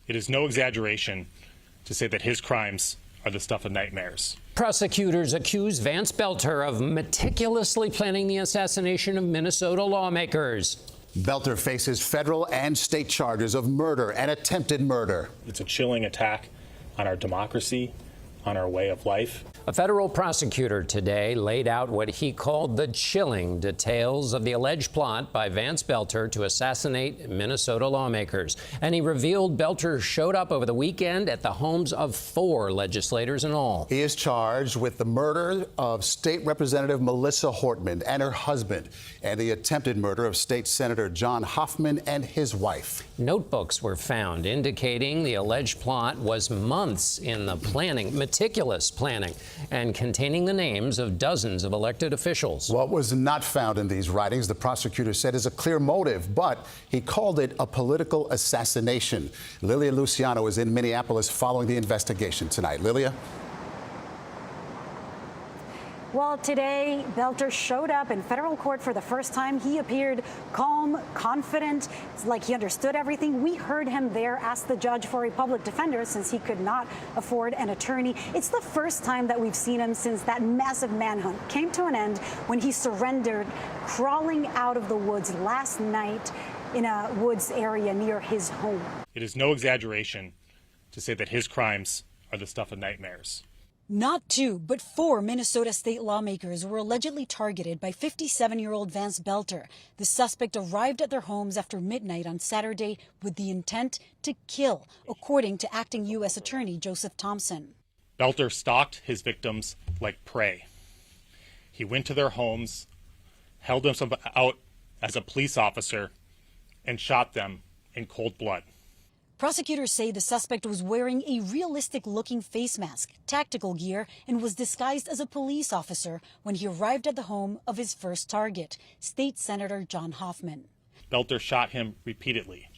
It is no exaggeration to say that his crimes are the stuff of nightmares. Prosecutors accuse Vance Belter of meticulously planning the assassination of Minnesota lawmakers. Belter faces federal and state charges of murder and attempted murder. It's a chilling attack on our democracy, on our way of life. A federal prosecutor today laid out what he called the chilling details of the alleged plot by Vance Belter to assassinate Minnesota lawmakers. And he revealed Belter showed up over the weekend at the homes of 4 legislators in all. He is charged with the murder of State Representative Melissa Hortman and her husband, and the attempted murder of State Senator John Hoffman and his wife. Notebooks were found indicating the alleged plot was months in the planning, meticulous planning, and containing the names of dozens of elected officials. What was not found in these writings, the prosecutor said, is a clear motive, but he called it a political assassination. Lilia Luciano is in Minneapolis following the investigation tonight. Lilia? Well, today, Belter showed up in federal court for the first time. He appeared calm, confident. It's like he understood everything. We heard him there ask the judge for a public defender since he could not afford an attorney. It's the first time that we've seen him since that massive manhunt came to an end when he surrendered, crawling out of the woods last night in a woods area near his home. It is no exaggeration to say that his crimes are the stuff of nightmares. Not 2, but 4 Minnesota state lawmakers were allegedly targeted by 57-year-old Vance Belter. The suspect arrived at their homes after midnight on Saturday with the intent to kill, according to acting U.S. Attorney Joseph Thompson. Belter stalked his victims like prey. He went to their homes, held them out as a police officer, and shot them in cold blood. Prosecutors say the suspect was wearing a realistic-looking face mask, tactical gear, and was disguised as a police officer when he arrived at the home of his first target, State Senator John Hoffman. Belter shot him repeatedly.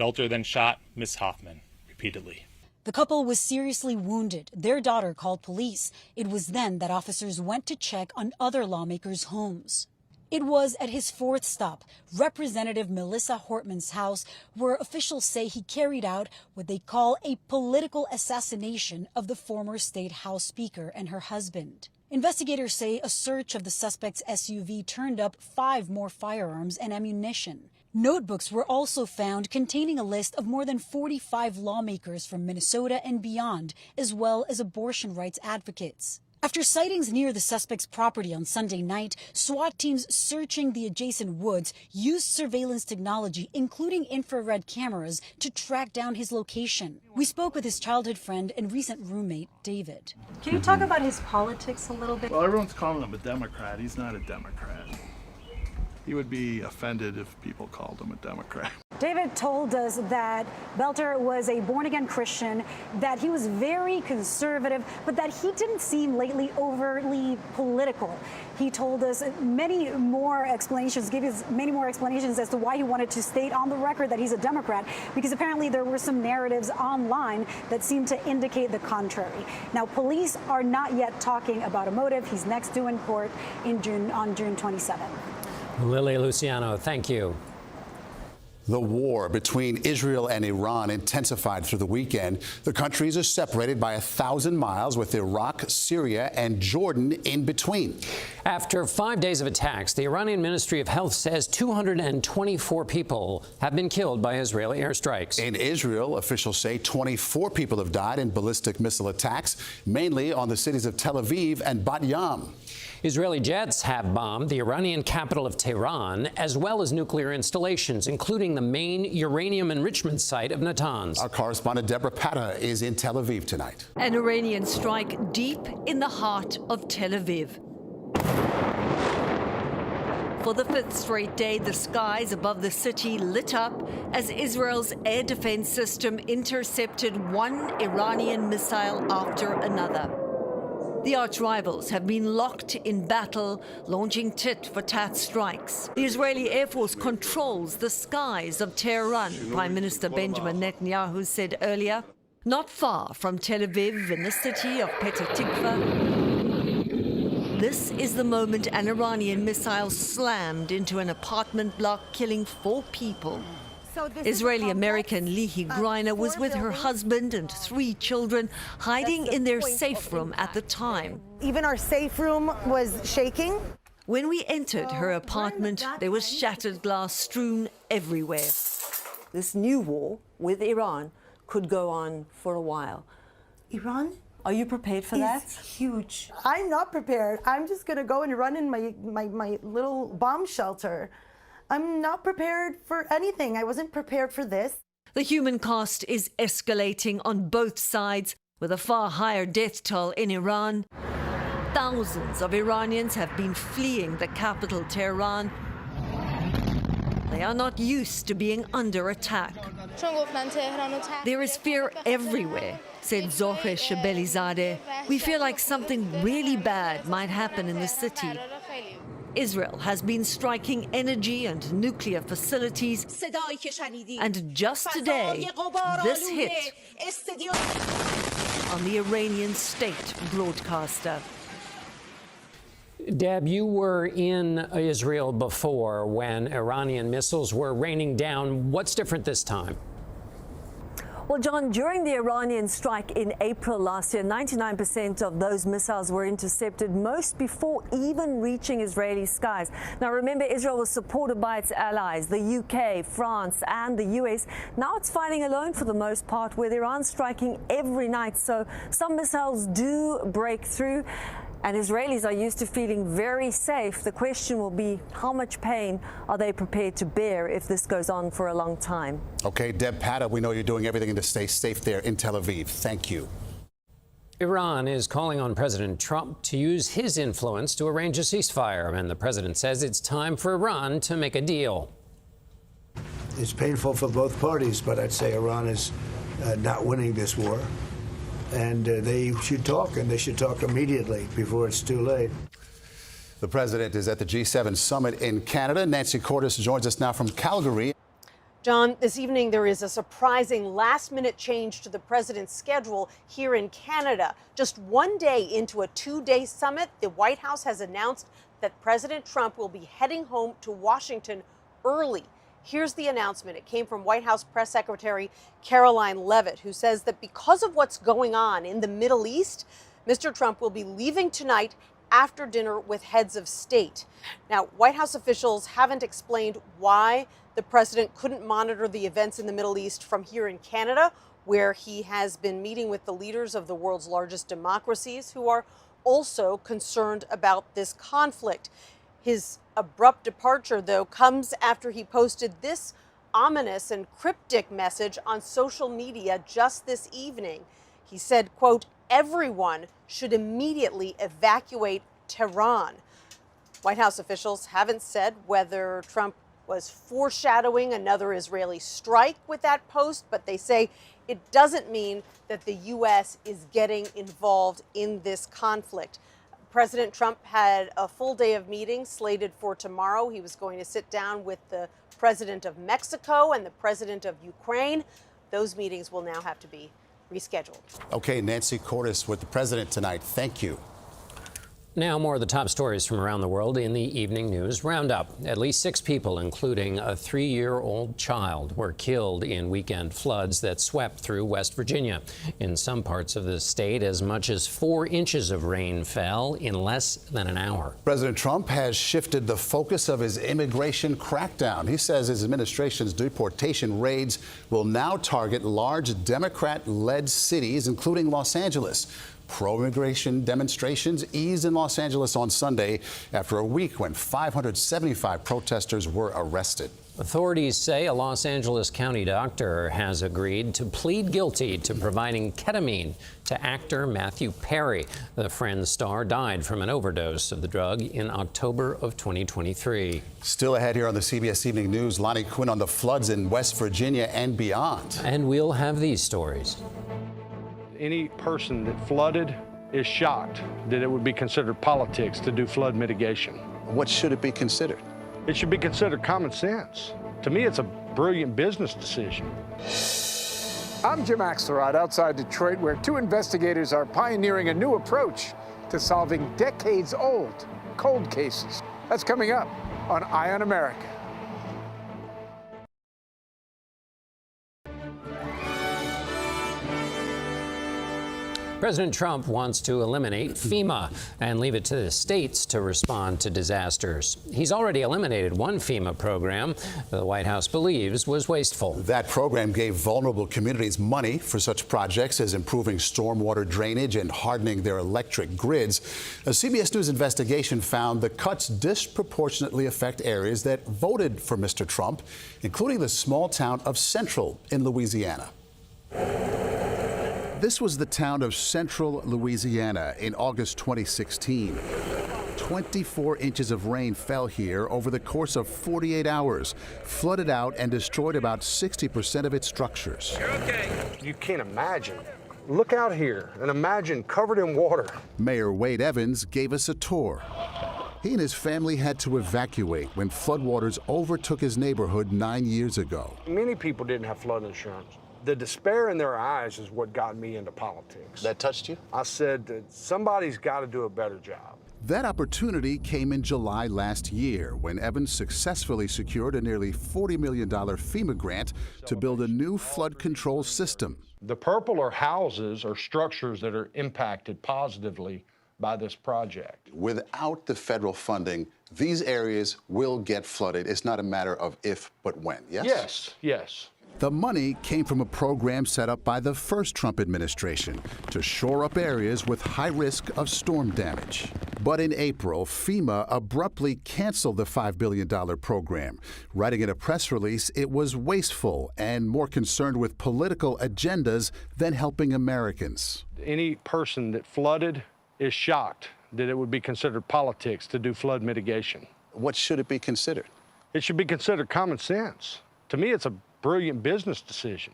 Belter then shot Miss Hoffman repeatedly. The couple was seriously wounded. Their daughter called police. It was then that officers went to check on other lawmakers' homes. It was at his 4th stop, Representative Melissa Hortman's house, where officials say he carried out what they call a political assassination of the former state House Speaker and her husband. Investigators say a search of the suspect's SUV turned up 5 more firearms and ammunition. Notebooks were also found containing a list of more than 45 lawmakers from Minnesota and beyond, as well as abortion rights advocates. After sightings near the suspect's property on Sunday night, SWAT teams searching the adjacent woods used surveillance technology, including infrared cameras, to track down his location. We spoke with his childhood friend and recent roommate, David. Can you talk about his politics a little bit? Well, everyone's calling him a Democrat. He's not a Democrat. He would be offended if people called him a Democrat. David told us that Belter was a born-again Christian, that he was very conservative, but that he didn't seem lately overtly political. He told us many more explanations, gave us many more explanations as to why he wanted to state on the record that he's a Democrat, because apparently there were some narratives online that seemed to indicate the contrary. Now, police are not yet talking about a motive. He's next due in court on June 27th. Lily Luciano, thank you. The war between Israel and Iran intensified through the weekend. The countries are separated by 1,000 miles, with Iraq, Syria, and Jordan in between. After 5 days of attacks, the Iranian Ministry of Health says 224 people have been killed by Israeli airstrikes. In Israel, officials say 24 people have died in ballistic missile attacks, mainly on the cities of Tel Aviv and Bat Yam. Israeli jets have bombed the Iranian capital of Tehran, as well as nuclear installations, including the main uranium enrichment site of Natanz. Our correspondent Deborah Patta is in Tel Aviv tonight. An Iranian strike deep in the heart of Tel Aviv. For the 5th straight day, the skies above the city lit up as Israel's air defense system intercepted one Iranian missile after another. The arch-rivals have been locked in battle, launching tit-for-tat strikes. The Israeli Air Force controls the skies of Tehran, Prime Minister Benjamin Netanyahu said earlier. Not far from Tel Aviv, in the city of Petah Tikva, this is the moment an Iranian missile slammed into an apartment block, killing 4 people. Israeli-American Lihi Greiner was with her husband and 3 children hiding in their safe room at the time. Even our safe room was shaking. When we entered her apartment, there was shattered glass strewn everywhere. This new war with Iran could go on for a while. Iran? Are you prepared for that? It's huge. I'm not prepared. I'm just going to go and run in my little bomb shelter. I'm not prepared for anything. I wasn't prepared for this. The human cost is escalating on both sides, with a far higher death toll in Iran. Thousands of Iranians have been fleeing the capital, Tehran. They are not used to being under attack. There is fear everywhere, said Zohre Shebelizadeh. We feel like something really bad might happen in the city. Israel has been striking energy and nuclear facilities, and just today, this hit on the Iranian state broadcaster. Deb, you were in Israel before when Iranian missiles were raining down. What's different this time? Well, John, during the Iranian strike in April last year, 99% of those missiles were intercepted, most before even reaching Israeli skies. Now, remember, Israel was supported by its allies, the UK, France, and the US. Now it's fighting alone for the most part, with Iran striking every night. So some missiles do break through, and Israelis are used to feeling very safe. The question will be, how much pain are they prepared to bear if this goes on for a long time? Okay, Deb Patta, we know you're doing everything to stay safe there in Tel Aviv. Thank you. Iran is calling on President Trump to use his influence to arrange a ceasefire, and the president says it's time for Iran to make a deal. It's painful for both parties, but I'd say Iran is not winning this war. And they should talk, and they should talk immediately before it's too late. The president is at the G7 summit in Canada. Nancy Cordes joins us now from Calgary. John, this evening there is a surprising last-minute change to the president's schedule here in Canada. Just one day into a 2-day summit, the White House has announced that President Trump will be heading home to Washington early. Here's the announcement. It came from White House Press Secretary Caroline Leavitt, who says that because of what's going on in the Middle East, Mr. Trump will be leaving tonight after dinner with heads of state. Now, White House officials haven't explained why the president couldn't monitor the events in the Middle East from here in Canada, where he has been meeting with the leaders of the world's largest democracies, who are also concerned about this conflict. His abrupt departure, though, comes after he posted this ominous and cryptic message on social media just this evening. He said, quote, "Everyone should immediately evacuate Tehran." White House officials haven't said whether Trump was foreshadowing another Israeli strike with that post, but they say it doesn't mean that the U.S. is getting involved in this conflict. President Trump had a full day of meetings slated for tomorrow. He was going to sit down with the president of Mexico and the president of Ukraine. Those meetings will now have to be rescheduled. Okay, Nancy Cordes with the president tonight. Thank you. Now, more of the top stories from around the world in the Evening News Roundup. At least 6 people, including a 3-year-old child, were killed in weekend floods that swept through West Virginia. In some parts of the state, as much as 4 inches of rain fell in less than an hour. President Trump has shifted the focus of his immigration crackdown. He says his administration's deportation raids will now target large Democrat-led cities, including Los Angeles. Pro-immigration demonstrations eased in Los Angeles on Sunday after a week when 575 protesters were arrested. Authorities say a Los Angeles County doctor has agreed to plead guilty to providing ketamine to actor Matthew Perry. The Friends star died from an overdose of the drug in October of 2023. Still ahead here on the CBS Evening News, Lonnie Quinn on the floods in West Virginia and beyond. And we'll have these stories. Any person that flooded is shocked that it would be considered politics to do flood mitigation. What should it be considered? It should be considered common sense. To me, it's a brilliant business decision. I'm Jim Axelrod outside Detroit, where 2 investigators are pioneering a new approach to solving decades-old cold cases. That's coming up on Eye on America. President Trump wants to eliminate FEMA and leave it to the states to respond to disasters. He's already eliminated one FEMA program the White House believes was wasteful. That program gave vulnerable communities money for such projects as improving stormwater drainage and hardening their electric grids. A CBS News investigation found the cuts disproportionately affect areas that voted for Mr. Trump, including the small town of Central in Louisiana. This was the town of Central, Louisiana in August 2016. 24 inches of rain fell here over the course of 48 hours, flooded out and destroyed about 60% of its structures. You're okay. You can't imagine. Look out here and imagine covered in water. Mayor Wade Evans gave us a tour. He and his family had to evacuate when floodwaters overtook his neighborhood 9 years ago. Many people didn't have flood insurance. The despair in their eyes is what got me into politics. That touched you? I said that somebody's got to do a better job. That opportunity came in July last year when Evans successfully secured a nearly $40 million FEMA grant to build a new flood control system. The purple are houses or structures that are impacted positively by this project. Without the federal funding, these areas will get flooded. It's not a matter of if, but when, yes? Yes, yes. The money came from a program set up by the first Trump administration to shore up areas with high risk of storm damage. But in April, FEMA abruptly canceled the $5 billion program, writing in a press release it was wasteful and more concerned with political agendas than helping Americans. Any person that flooded is shocked that it would be considered politics to do flood mitigation. What should it be considered? It should be considered common sense. To me, it's a brilliant business decision.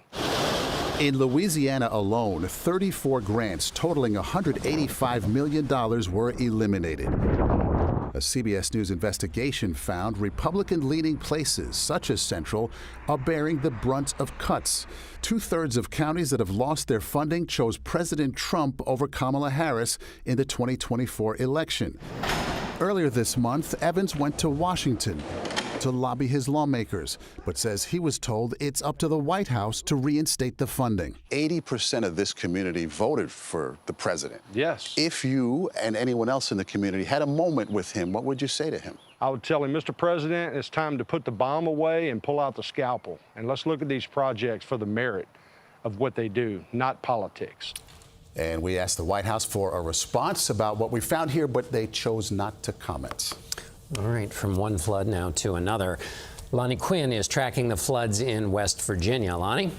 In Louisiana alone, 34 grants totaling $185 million were eliminated. A CBS News investigation found Republican-leaning places, such as Central, are bearing the brunt of cuts. 2/3 of counties that have lost their funding chose President Trump over Kamala Harris in the 2024 election. Earlier this month, Evans went to Washington to lobby his lawmakers, but says he was told it's up to the White House to reinstate the funding. 80% of this community voted for the president. Yes. If you and anyone else in the community had a moment with him, what would you say to him? I would tell him, Mr. President, it's time to put the bomb away and pull out the scalpel. And let's look at these projects for the merit of what they do, not politics. And we asked the White House for a response about what we found here, but they chose not to comment. All right, from one flood now to another. Lonnie Quinn is tracking the floods in West Virginia. Lonnie?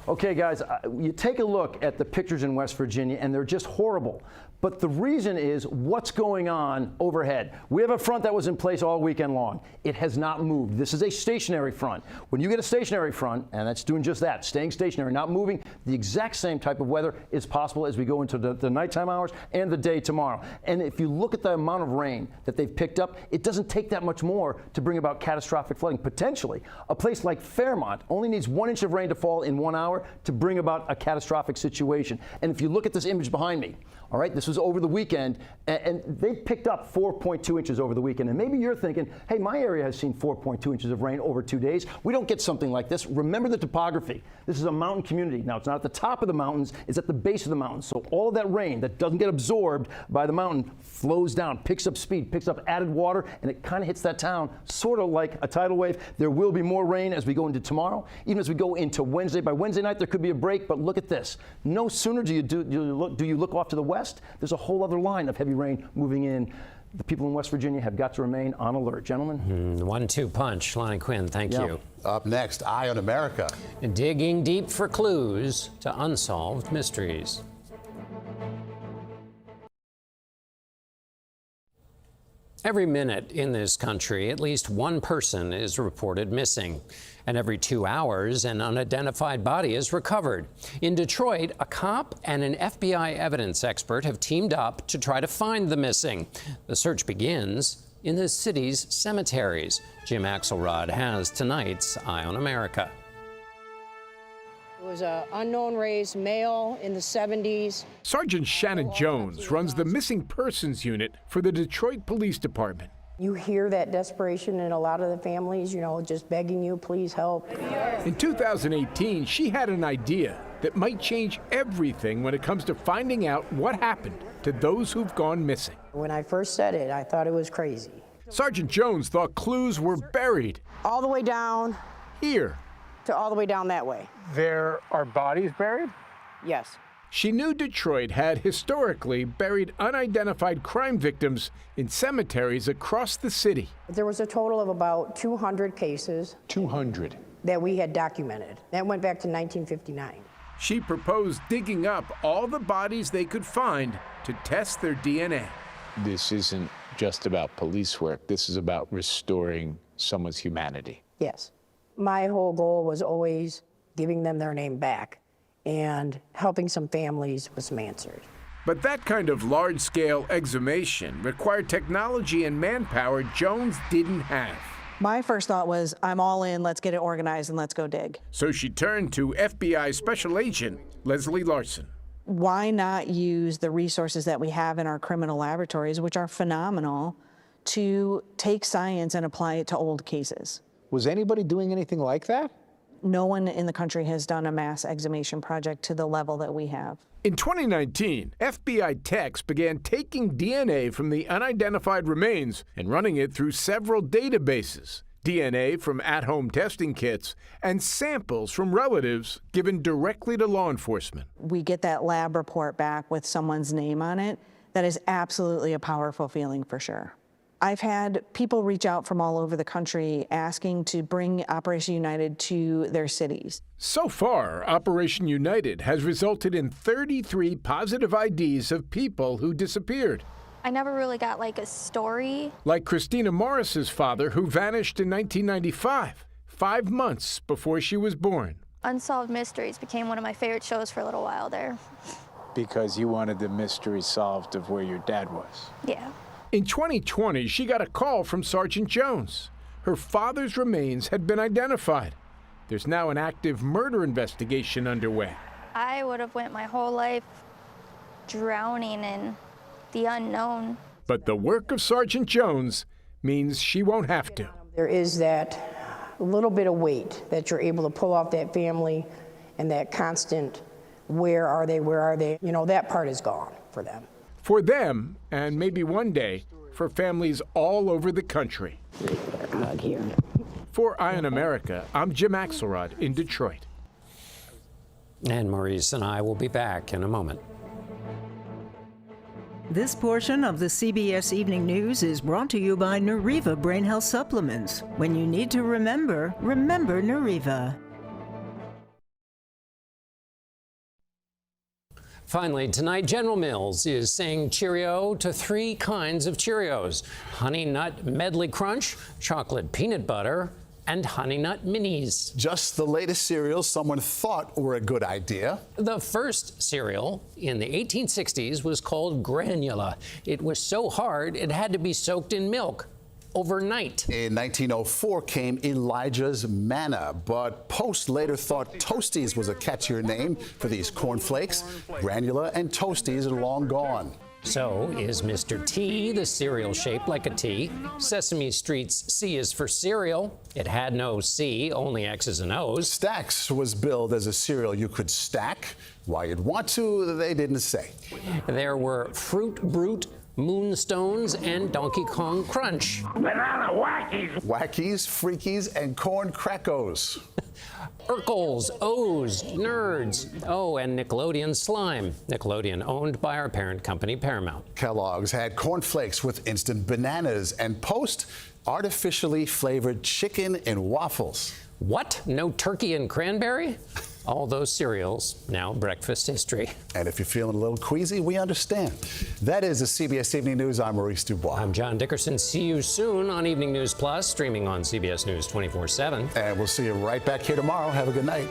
Okay, guys, you take a look at the pictures in West Virginia, and they're just horrible. But the reason is what's going on overhead. We have a front that was in place all weekend long. It has not moved. This is a stationary front. When you get a stationary front, and that's doing just that, staying stationary, not moving, the exact same type of weather is possible as we go into the nighttime hours and the day tomorrow. And if you look at the amount of rain that they've picked up, it doesn't take that much more to bring about catastrophic flooding. Potentially, a place like Fairmont only needs 1 inch of rain to fall in 1 hour to bring about a catastrophic situation. And if you look at this image behind me, all right, this was over the weekend, and they picked up 4.2 inches over the weekend. And maybe you're thinking, hey, my area has seen 4.2 inches of rain over 2 days. We don't get something like this. Remember the topography. This is a mountain community. Now, it's not at the top of the mountains, it's at the base of the mountains. So all of that rain that doesn't get absorbed by the mountain flows down, picks up speed, picks up added water, and it kind of hits that town sort of like a tidal wave. There will be more rain as we go into tomorrow, even as we go into Wednesday. By Wednesday night, there could be a break, but look at this. No sooner do you look off to the west, there's a whole other line of heavy rain moving in. The people in West Virginia have got to remain on alert. Gentlemen? 1-2 punch. Lonnie Quinn, thank you. Up next, Eye on America. Digging deep for clues to unsolved mysteries. Every minute in this country, at least one person is reported missing. And every 2 hours, an unidentified body is recovered. In Detroit, a cop and an FBI evidence expert have teamed up to try to find the missing. The search begins in the city's cemeteries. Jim Axelrod has tonight's Eye on America. It was an unknown race, male in the 70s. Sergeant Shannon Jones runs the Missing Persons Unit for the Detroit Police Department. You hear that desperation in a lot of the families, you know, just begging you, please help. In 2018, she had an idea. that might change everything when it comes to finding out what happened to those who've gone missing. When I first said it, I thought it was crazy. Sergeant Jones thought clues were buried All the way down here. to all the way down that way. There are bodies buried? Yes. She knew Detroit had historically buried unidentified crime victims in cemeteries across the city. There was a total of about 200 cases 200. that we had documented. That went back to 1959. She proposed digging up all the bodies they could find to test their DNA. This isn't just about police work. This is about restoring someone's humanity. Yes. My whole goal was always giving them their name back and helping some families with some answers. But that kind of large-scale exhumation required technology and manpower Jones didn't have. My first thought was, I'm all in, let's get it organized and let's go dig. So she turned to FBI Special Agent Leslie Larson. Why not use the resources that we have in our criminal laboratories, which are phenomenal, to take science and apply it to old cases? Was anybody doing anything like that? No one in the country has done a mass exhumation project to the level that we have. In 2019, FBI techs began taking DNA from the unidentified remains and running it through several databases. DNA from at-home testing kits and samples from relatives given directly to law enforcement. We get that lab report back with someone's name on it. That is absolutely a powerful feeling for sure. I've had people reach out from all over the country asking to bring Operation United to their cities. So far, Operation United has resulted in 33 positive IDs of people who disappeared. I never really got like a story. Like Christina Morris's father, who vanished in 1995, 5 months before she was born. Unsolved Mysteries became one of my favorite shows for a little while there. Because you wanted the mystery solved of where your dad was. Yeah. In 2020, she got a call from Sergeant Jones. Her father's remains had been identified. There's now an active murder investigation underway. I would have went my whole life drowning in the unknown. But the work of Sergeant Jones means she won't have to. There is that little bit of weight that you're able to pull off that family and that constant, where are they, where are they? You know, that part is gone for them. For them, and maybe one day, for families all over the country. Not here. For Eye on America, I'm Jim Axelrod in Detroit. And Maurice and I will be back in a moment. This portion of the CBS Evening News is brought to you by Nariva Brain Health Supplements. When you need to remember, remember Nariva. Finally, tonight, General Mills is saying cheerio to 3 kinds of Cheerios: Honey Nut Medley Crunch, Chocolate Peanut Butter, and Honey Nut Minis. Just the latest cereals someone thought were a good idea. The first cereal in the 1860s was called Granula. It was so hard it had to be soaked in milk overnight. In 1904 came Elijah's Manna, but Post later thought Toasties was a catchier name for these cornflakes. Granula and Toasties are long gone. So is Mr. T, the cereal shaped like a T. Sesame Street's C is for cereal. It had no C, only X's and O's. Stax was billed as a cereal you could stack. Why you'd want to, they didn't say. There were Fruit Brute, Moonstones, and Donkey Kong Crunch. Banana Wackies. Wackies, Freakies, and Corn Crackos. Urkels, O's, Nerds. Oh, and Nickelodeon Slime. Nickelodeon owned by our parent company, Paramount. Kellogg's had cornflakes with instant bananas, and Post artificially flavored chicken and waffles. What? No turkey and cranberry? All those cereals, now breakfast history. And if you're feeling a little queasy, we understand. That is the CBS Evening News. I'm Maurice Dubois. I'm John Dickerson. See you soon on Evening News Plus, streaming on CBS News 24/7. And we'll see you right back here tomorrow. Have a good night.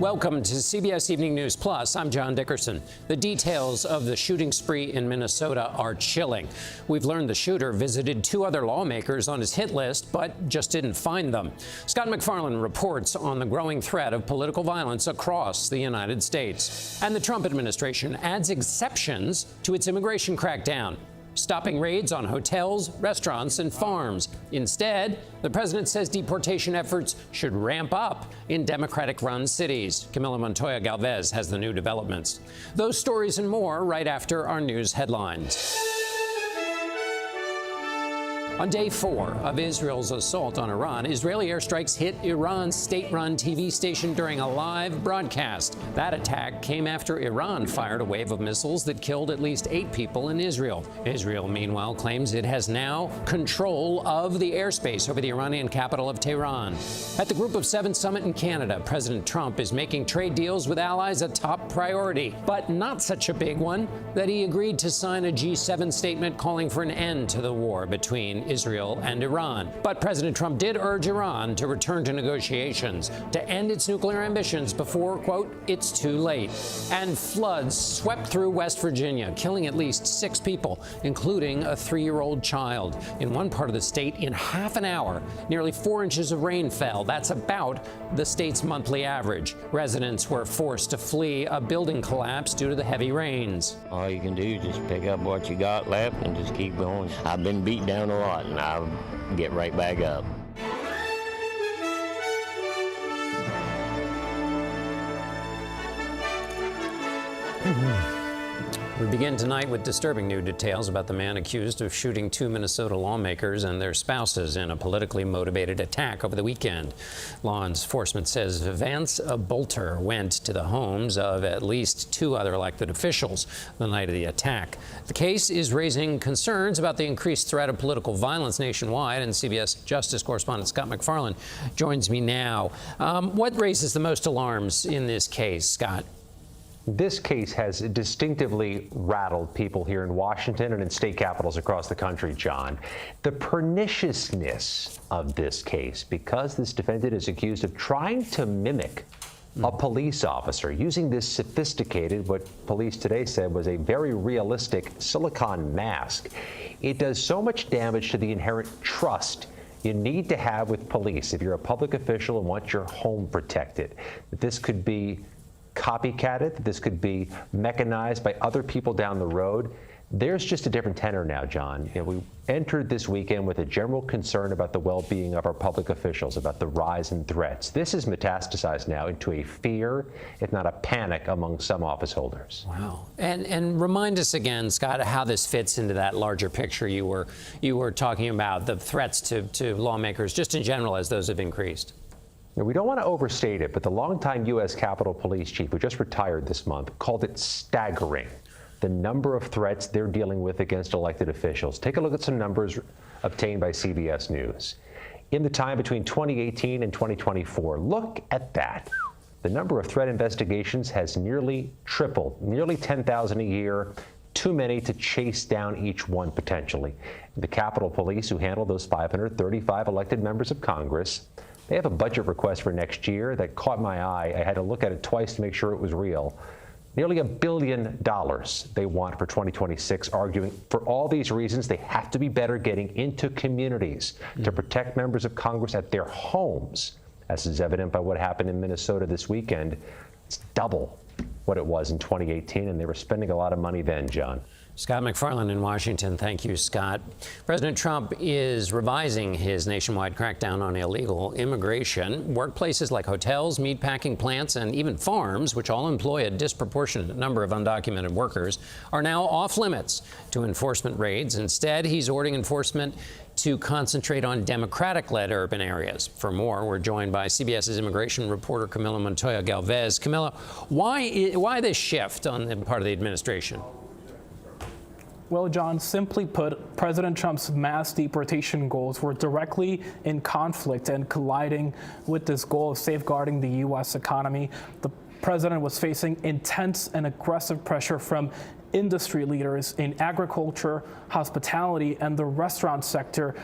Welcome to CBS Evening News Plus. I'm John Dickerson. The details of the shooting spree in Minnesota are chilling. We've learned the shooter visited 2 other lawmakers on his hit list, but just didn't find them. Scott MacFarlane reports on the growing threat of political violence across the United States. And the Trump administration adds exceptions to its immigration crackdown, stopping raids on hotels, restaurants, and farms. Instead, the president says deportation efforts should ramp up in Democratic-run cities. Camila Montoya-Galvez has the new developments. Those stories and more right after our news headlines. On day 4 of Israel's assault on Iran, Israeli airstrikes hit Iran's state-run TV station during a live broadcast. That attack came after Iran fired a wave of missiles that killed at least 8 people in Israel. Israel, meanwhile, claims it has now control of the airspace over the Iranian capital of Tehran. At the Group of 7 summit in Canada, President Trump is making trade deals with allies a top priority, but not such a big one that he agreed to sign a G7 statement calling for an end to the war between Israel and Iran. But President Trump did urge Iran to return to negotiations to end its nuclear ambitions before, quote, it's too late. And floods swept through West Virginia, killing at least 6 people, including a 3-year-old child. In one part of the state, in half an hour, nearly 4 inches of rain fell. That's about the state's monthly average. Residents were forced to flee a building collapse due to the heavy rains. All you can do is just pick up what you got left and just keep going. I've been beat down a lot, and I'll get right back up. We begin tonight with disturbing new details about the man accused of shooting 2 Minnesota lawmakers and their spouses in a politically motivated attack over the weekend. Law enforcement says Vance Bolter went to the homes of at least 2 other elected officials the night of the attack. The case is raising concerns about the increased threat of political violence nationwide, and CBS Justice correspondent Scott MacFarlane joins me now. What raises the most alarms in this case, Scott? This case has distinctively rattled people here in Washington and in state capitals across the country, John. The perniciousness of this case, because this defendant is accused of trying to mimic a police officer using this sophisticated, what police today said was a very realistic silicone mask. It does so much damage to the inherent trust you need to have with police if you're a public official and want your home protected. This could be copycatted, this could be mechanized by other people down the road. There's just a different tenor now, John. We entered this weekend with a general concern about the well-being of our public officials, about the rise in threats. This is metastasized now into a fear, if not a panic, among some office holders. Wow. And remind us again, Scott, how this fits into that larger picture you were talking about, the threats to lawmakers, just in general, as those have increased. We don't want to overstate it, but the longtime U.S. Capitol Police Chief, who just retired this month, called it staggering, the number of threats they're dealing with against elected officials. Take a look at some numbers obtained by CBS News. In the time between 2018 and 2024, look at that. The number of threat investigations has nearly tripled, nearly 10,000 a year, too many to chase down each one potentially. The Capitol Police, who handle those 535 elected members of Congress, they have a budget request for next year that caught my eye. I had to look at it twice to make sure it was real. Nearly $1 billion they want for 2026, arguing for all these reasons they have to be better getting into communities to protect members of Congress at their homes, as is evident by what happened in Minnesota this weekend. It's double what it was in 2018, and they were spending a lot of money then, John. Scott MacFarlane in Washington. Thank you, Scott. President Trump is revising his nationwide crackdown on illegal immigration. Workplaces like hotels, meatpacking plants, and even farms, which all employ a disproportionate number of undocumented workers, are now off limits to enforcement raids. Instead, he's ordering enforcement to concentrate on Democratic-led urban areas. For more, we're joined by CBS's immigration reporter Camila Montoya-Galvez. Camila, why this shift on the part of the administration? Well, John, simply put, President Trump's mass deportation goals were directly in conflict and colliding with this goal of safeguarding the U.S. economy. The president was facing intense and aggressive pressure from industry leaders in agriculture, hospitality, and the restaurant sector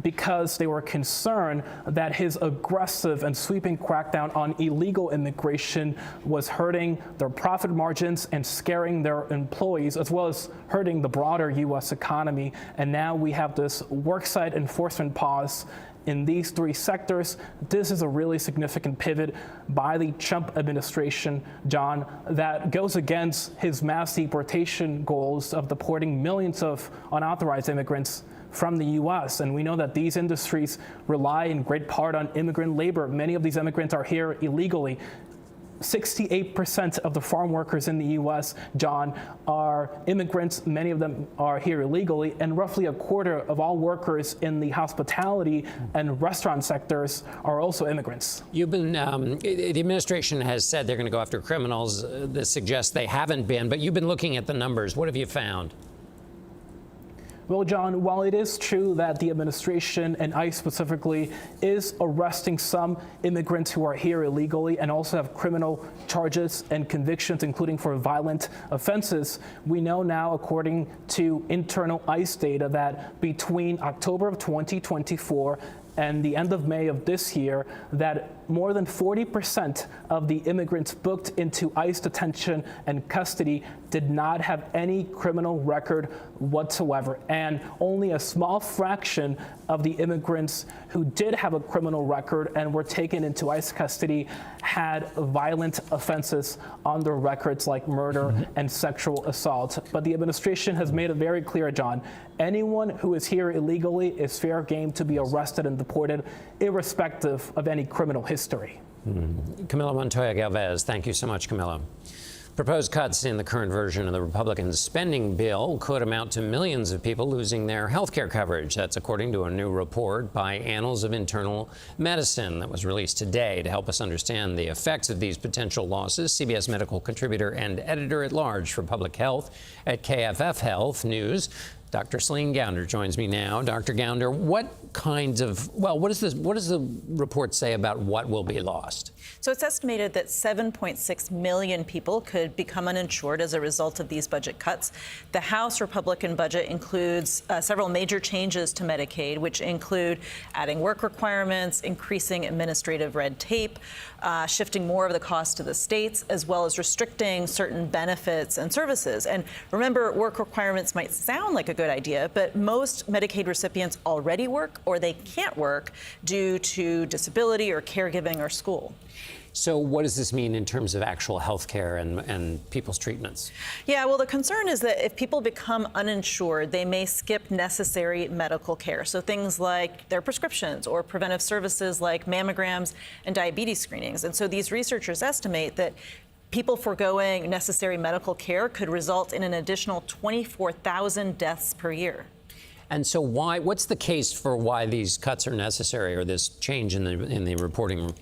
because they were concerned that his aggressive and sweeping crackdown on illegal immigration was hurting their profit margins and scaring their employees, as well as hurting the broader U.S. economy. And now we have this worksite enforcement pause in these three sectors. This is a really significant pivot by the Trump administration, John, that goes against his mass deportation goals of deporting millions of unauthorized immigrants from the U.S. And we know that these industries rely in great part on immigrant labor. Many of these immigrants are here illegally. 68% of the farm workers in the U.S., John, are immigrants. Many of them are here illegally, and roughly a quarter of all workers in the hospitality and restaurant sectors are also immigrants. You've been, the administration has said they're going to go after criminals. This suggests they haven't been, but you've been looking at the numbers. What have you found? Well, John, while it is true that the administration, and ICE specifically, is arresting some immigrants who are here illegally and also have criminal charges and convictions, including for violent offenses, we know now, according to internal ICE data, that between October of 2024 and the end of May of this year, that more than 40% of the immigrants booked into ICE detention and custody did not have any criminal record whatsoever. And only a small fraction of the immigrants who did have a criminal record and were taken into ICE custody had violent offenses on their records like murder and sexual assault. But the administration has made it very clear, John, anyone who is here illegally is fair game to be arrested and deported, irrespective of any criminal history. Camila Montoya Galvez, thank you so much, Camila. Proposed cuts in the current version of the Republican spending bill could amount to millions of people losing their health care coverage. That's according to a new report by Annals of Internal Medicine that was released today. To help us understand the effects of these potential losses, CBS medical contributor and editor-at-large for public health at KFF Health News, Dr. Celine Gounder joins me now. Dr. Gounder, what does the report say about what will be lost? So it's estimated that 7.6 million people could become uninsured as a result of these budget cuts. The House Republican budget includes several major changes to Medicaid, which include adding work requirements, increasing administrative red tape, shifting more of the cost to the states, as well as restricting certain benefits and services. And remember, work requirements might sound like a good idea, but most Medicaid recipients already work or they can't work due to disability or caregiving or school. So what does this mean in terms of actual health care and people's treatments? Yeah, well, the concern is that if people become uninsured, they may skip necessary medical care. So things like their prescriptions or preventive services like mammograms and diabetes screenings. And so these researchers estimate that people foregoing necessary medical care could result in an additional 24,000 deaths per year. And so what's the case for why these cuts are necessary, or this change in the reporting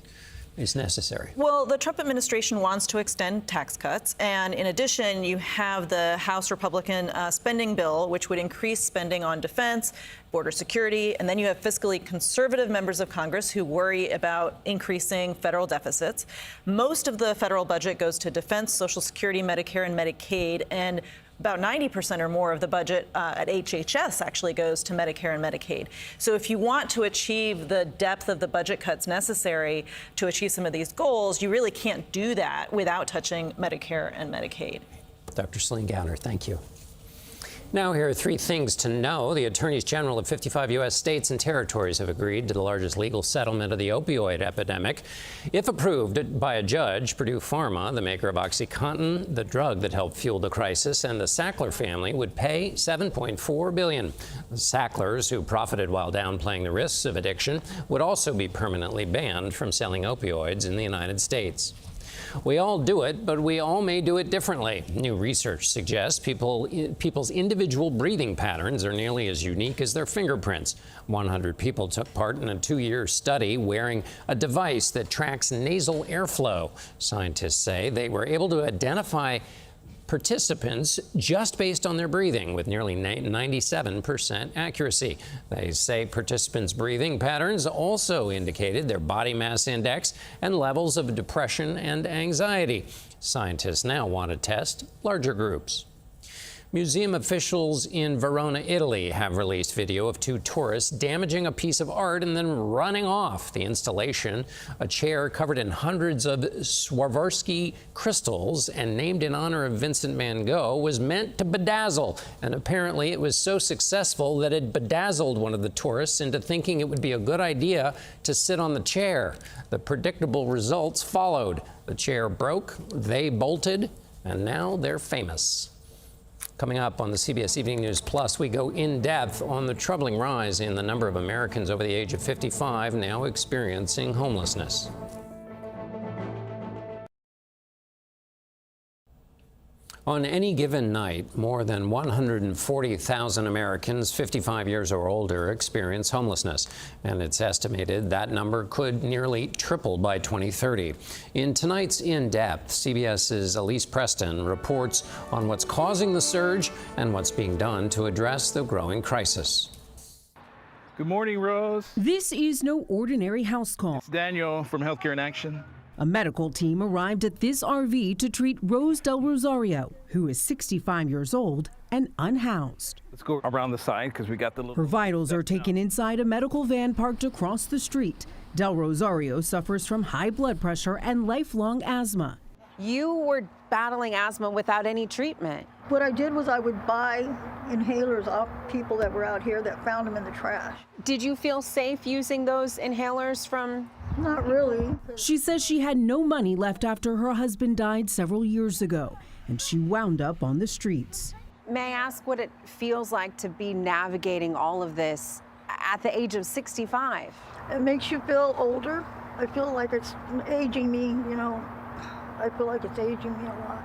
is necessary? Well, the Trump administration wants to extend tax cuts. And in addition, you have the House Republican spending bill, which would increase spending on defense, border security. And then you have fiscally conservative members of Congress who worry about increasing federal deficits. Most of the federal budget goes to defense, Social Security, Medicare, and Medicaid. And about 90% or more of the budget at HHS actually goes to Medicare and Medicaid. So if you want to achieve the depth of the budget cuts necessary to achieve some of these goals, you really can't do that without touching Medicare and Medicaid. Dr. Celine Gounder, thank you. Now, here are three things to know. The attorneys general of 55 U.S. states and territories have agreed to the largest legal settlement of the opioid epidemic. If approved by a judge, Purdue Pharma, the maker of OxyContin, the drug that helped fuel the crisis, and the Sackler family would pay $7.4 billion. The Sacklers, who profited while downplaying the risks of addiction, would also be permanently banned from selling opioids in the United States. We all do it, but we all may do it differently. New research suggests people's individual breathing patterns are nearly as unique as their fingerprints. 100 people took part in a 2-year study wearing a device that tracks nasal airflow. Scientists say they were able to identify participants just based on their breathing with nearly 97% accuracy. They say participants' breathing patterns also indicated their body mass index and levels of depression and anxiety. Scientists now want to test larger groups. Museum officials in Verona, Italy have released video of two tourists damaging a piece of art and then running off. The installation, a chair covered in hundreds of Swarovski crystals and named in honor of Vincent van Gogh, was meant to bedazzle. And apparently it was so successful that it bedazzled one of the tourists into thinking it would be a good idea to sit on the chair. The predictable results followed. The chair broke, they bolted, and now they're famous. Coming up on the CBS Evening News Plus, we go in depth on the troubling rise in the number of Americans over the age of 55 now experiencing homelessness. On any given night, more than 140,000 Americans 55 years or older experience homelessness, and it's estimated that number could nearly triple by 2030. In tonight's In Depth, CBS's Elise Preston reports on what's causing the surge and what's being done to address the growing crisis. Good morning, Rose. This is no ordinary house call. It's Daniel from Healthcare in Action. A medical team arrived at this RV to treat Rose Del Rosario, who is 65 years old and unhoused. Let's go around the side because we got the little... Her vitals are taken inside a medical van parked across the street. Del Rosario suffers from high blood pressure and lifelong asthma. You were battling asthma without any treatment. What I did was I would buy inhalers off people that were out here that found them in the trash. Did you feel safe using those inhalers from... Not really. She says she had no money left after her husband died several years ago, and she wound up on the streets. May I ask what it feels like to be navigating all of this at the age of 65? It makes you feel older. I feel like it's aging me, you know. I feel like it's aging me a lot.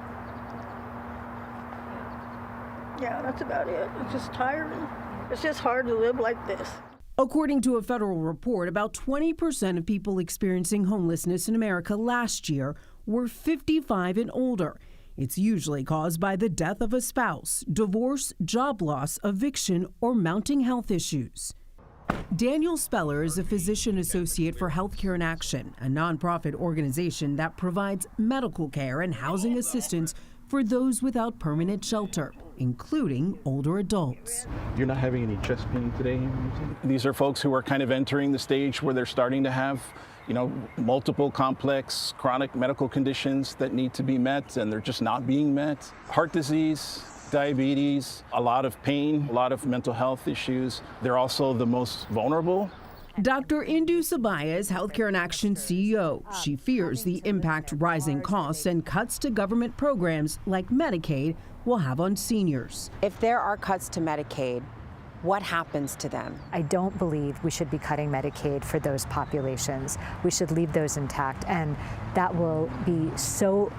Yeah, that's about it. It's just tiring. It's just hard to live like this. According to a federal report, about 20% of people experiencing homelessness in America last year were 55 and older. It's usually caused by the death of a spouse, divorce, job loss, eviction, or mounting health issues. Daniel Speller is a physician associate for Healthcare in Action, a nonprofit organization that provides medical care and housing assistance for those without permanent shelter, including older adults. You're not having any chest pain today? These are folks who are kind of entering the stage where they're starting to have, you know, multiple complex chronic medical conditions that need to be met, and they're just not being met. Heart disease, diabetes, a lot of pain, a lot of mental health issues. They're also the most vulnerable. Dr. Indu Sabaya is Healthcare in Action CEO. She fears the impact rising costs and cuts to government programs like Medicaid will have on seniors. If there are cuts to Medicaid, what happens to them? I don't believe we should be cutting Medicaid for those populations. We should leave those intact, and that will be so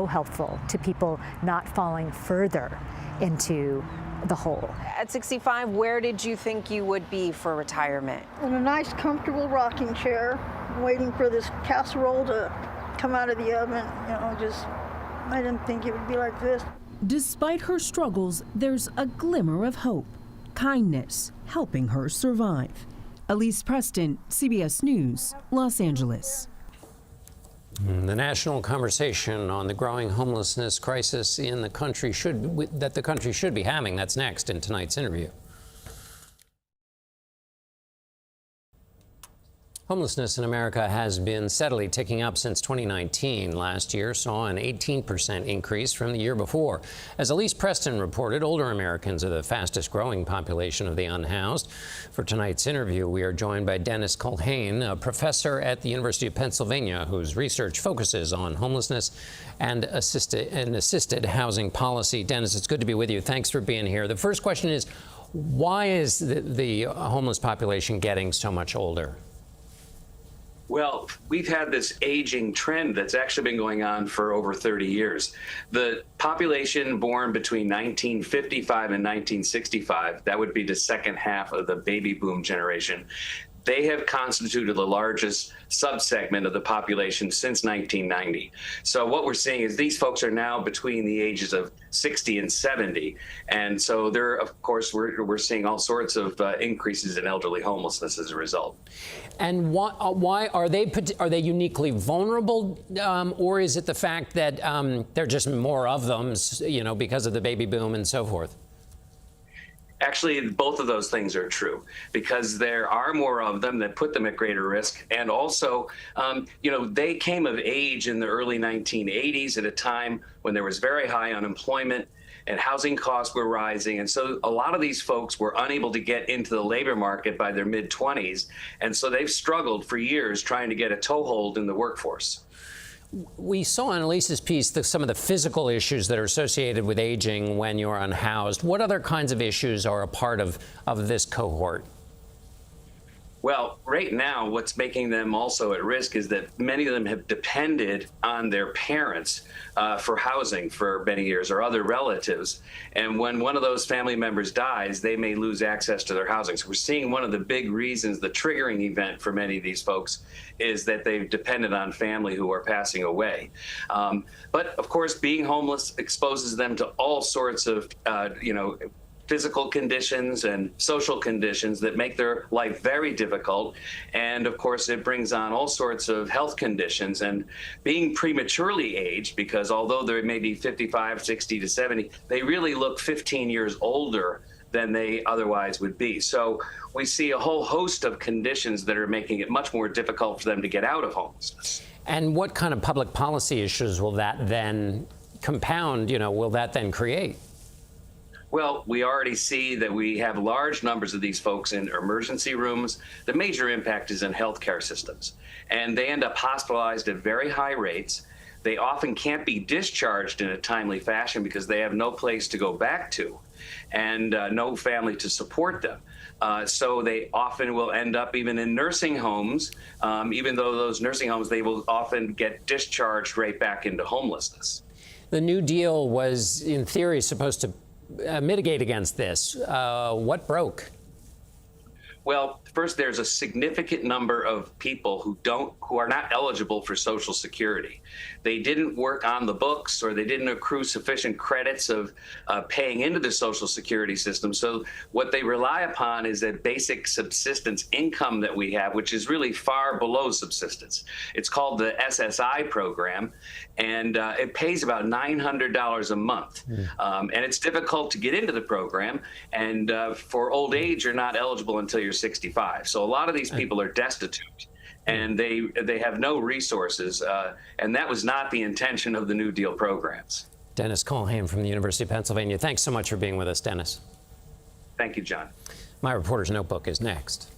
helpful to people not falling further into the hole. At 65, where did you think you would be for retirement? In a nice, comfortable rocking chair, waiting for this casserole to come out of the oven. You know, just, I didn't think it would be like this. Despite her struggles, there's a glimmer of hope, kindness helping her survive. Elise Preston, CBS News, Los Angeles. The national conversation on the growing homelessness crisis in the country that the country should be having. That's next in tonight's interview. Homelessness in America has been steadily ticking up since 2019. Last year saw an 18% increase from the year before. As Elise Preston reported, older Americans are the fastest growing population of the unhoused. For tonight's interview, we are joined by Dennis Culhane, a professor at the University of Pennsylvania, whose research focuses on homelessness and assisted housing policy. Dennis, it's good to be with you. Thanks for being here. The first question is, why is the homeless population getting so much older? Well, we've had this aging trend that's actually been going on for over 30 years. The population born between 1955 and 1965, that would be the second half of the baby boom generation, they have constituted the largest subsegment of the population since 1990. So what we're seeing is these folks are now between the ages of 60 and 70. And so there, of course, we're seeing all sorts of increases in elderly homelessness as a result. And why are they uniquely vulnerable, or is it the fact that there are just more of them, you know, because of the baby boom and so forth? Actually, both of those things are true because there are more of them that put them at greater risk. And also, they came of age in the early 1980s at a time when there was very high unemployment and housing costs were rising. And so a lot of these folks were unable to get into the labor market by their mid-20s. And so they've struggled for years trying to get a toehold in the workforce. We saw in Elise's piece some of the physical issues that are associated with aging when you're unhoused. What other kinds of issues are a part of this cohort? Well, right now, what's making them also at risk is that many of them have depended on their parents for housing for many years or other relatives. And when one of those family members dies, they may lose access to their housing. So we're seeing one of the big reasons, the triggering event for many of these folks is that they've depended on family who are passing away. But of course, being homeless exposes them to all sorts of, physical conditions and social conditions that make their life very difficult. And of course, it brings on all sorts of health conditions. And being prematurely aged, because although they may be 55, 60 to 70, they really look 15 years older than they otherwise would be. So we see a whole host of conditions that are making it much more difficult for them to get out of homelessness. And what kind of public policy issues will that then compound, will that then create? Well, we already see that we have large numbers of these folks in emergency rooms. The major impact is in healthcare systems, and they end up hospitalized at very high rates. They often can't be discharged in a timely fashion because they have no place to go back to and no family to support them. So they often will end up even in nursing homes, even though those nursing homes, they will often get discharged right back into homelessness. The New Deal was, in theory, supposed to mitigate against this. What broke? Well, first, there's a significant number of people who are not eligible for Social Security. They didn't work on the books or they didn't accrue sufficient credits of paying into the Social Security system. So what they rely upon is a basic subsistence income that we have, which is really far below subsistence. It's called the SSI program, and it pays about $900 a month. And it's difficult to get into the program. And for old age, you're not eligible until you're 65. So a lot of these people are destitute and they have no resources. And that was not the intention of the New Deal programs. Dennis Colhane from the University of Pennsylvania. Thanks so much for being with us, Dennis. Thank you, John. My Reporter's Notebook is next.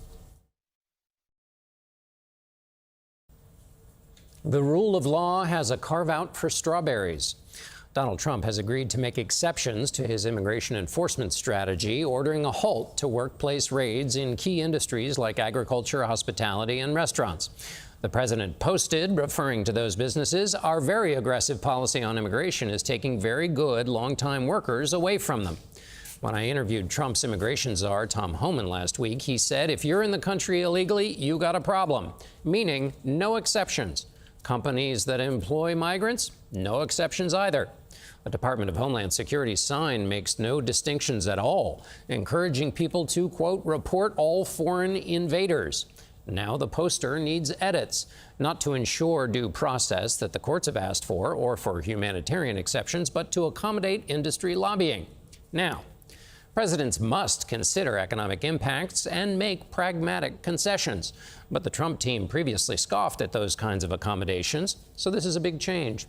The rule of law has a carve-out for strawberries. Donald Trump has agreed to make exceptions to his immigration enforcement strategy, ordering a halt to workplace raids in key industries like agriculture, hospitality, and restaurants. The president posted, referring to those businesses, "Our very aggressive policy on immigration is taking very good, long-time workers away from them." When I interviewed Trump's immigration czar, Tom Homan, last week, he said, "If you're in the country illegally, you got a problem," meaning no exceptions. Companies that employ migrants, no exceptions either. The Department of Homeland Security sign makes no distinctions at all, encouraging people to, quote, report all foreign invaders. Now the poster needs edits, not to ensure due process that the courts have asked for or for humanitarian exceptions, but to accommodate industry lobbying. Now, presidents must consider economic impacts and make pragmatic concessions. But the Trump team previously scoffed at those kinds of accommodations, so this is a big change.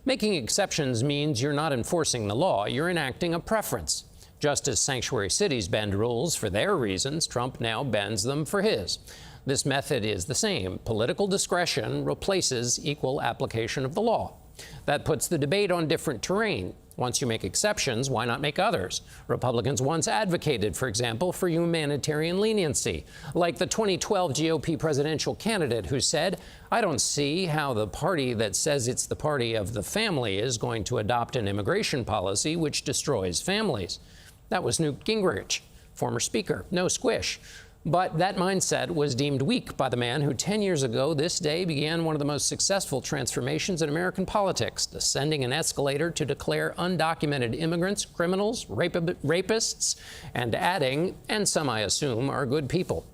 Making exceptions means you're not enforcing the law, you're enacting a preference. Just as sanctuary cities bend rules for their reasons, Trump now bends them for his. This method is the same. Political discretion replaces equal application of the law. That puts the debate on different terrain. Once you make exceptions, why not make others? Republicans once advocated, for example, for humanitarian leniency, like the 2012 GOP presidential candidate who said, "I don't see how the party that says it's the party of the family is going to adopt an immigration policy which destroys families." That was Newt Gingrich, former speaker. No squish. But that mindset was deemed weak by the man who 10 years ago this day began one of the most successful transformations in American politics, descending an escalator to declare undocumented immigrants criminals, rapists, and adding, and some I assume are good people.